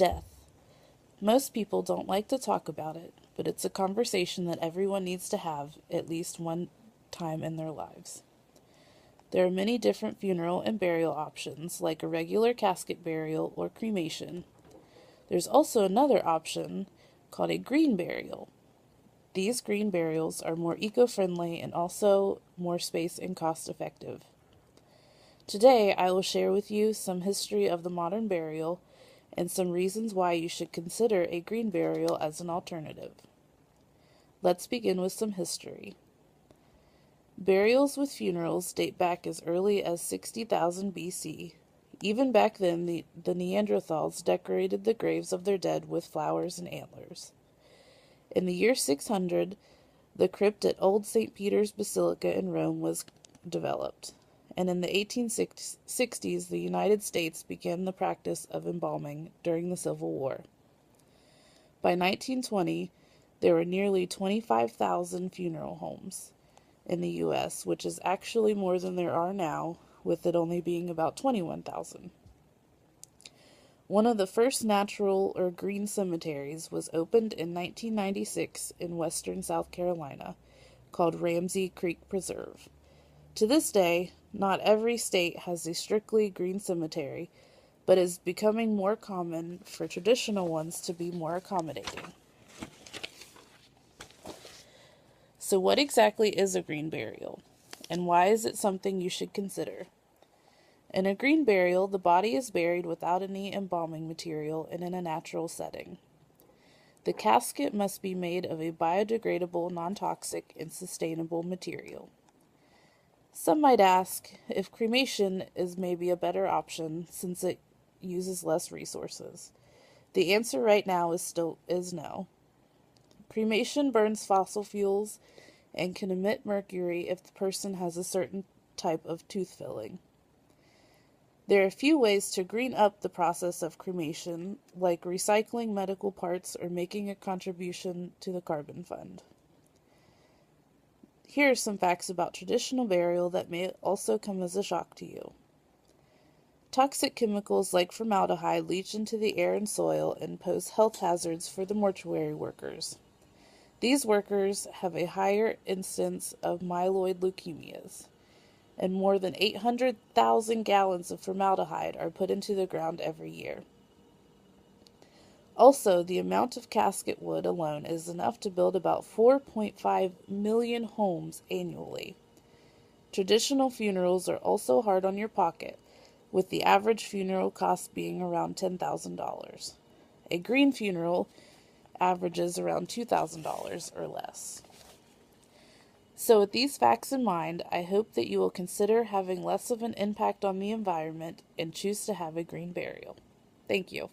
Death. Most people don't like to talk about it, but it's a conversation that everyone needs to have at least one time in their lives. There are many different funeral and burial options, like a regular casket burial or cremation. There's also another option called a green burial. These green burials are more eco-friendly and also more space and cost-effective. Today, I will share with you some history of the modern burial and some reasons why you should consider a green burial as an alternative. Let's begin with some history. Burials with funerals date back as early as 60,000 BC. Even back then, the Neanderthals decorated the graves of their dead with flowers and antlers. In the year 600, the crypt at Old St. Peter's Basilica in Rome was developed, and in the 1860s, the United States began the practice of embalming during the Civil War. By 1920, there were nearly 25,000 funeral homes in the U.S., which is actually more than there are now, with it only being about 21,000. One of the first natural or green cemeteries was opened in 1996 in western South Carolina, called Ramsey Creek Preserve. To this day, not every state has a strictly green cemetery, but it is becoming more common for traditional ones to be more accommodating. So what exactly is a green burial, and why is it something you should consider? In a green burial, the body is buried without any embalming material and in a natural setting. The casket must be made of a biodegradable, non-toxic, and sustainable material. Some might ask if cremation is maybe a better option since it uses less resources. The answer right now is no. Cremation burns fossil fuels and can emit mercury if the person has a certain type of tooth filling. There are a few ways to green up the process of cremation, like recycling medical parts or making a contribution to the carbon fund. Here are some facts about traditional burial that may also come as a shock to you. Toxic chemicals like formaldehyde leach into the air and soil and pose health hazards for the mortuary workers. These workers have a higher incidence of myeloid leukemias, and more than 800,000 gallons of formaldehyde are put into the ground every year. Also, the amount of casket wood alone is enough to build about 4.5 million homes annually. Traditional funerals are also hard on your pocket, with the average funeral cost being around $10,000. A green funeral averages around $2,000 or less. So with these facts in mind, I hope that you will consider having less of an impact on the environment and choose to have a green burial. Thank you.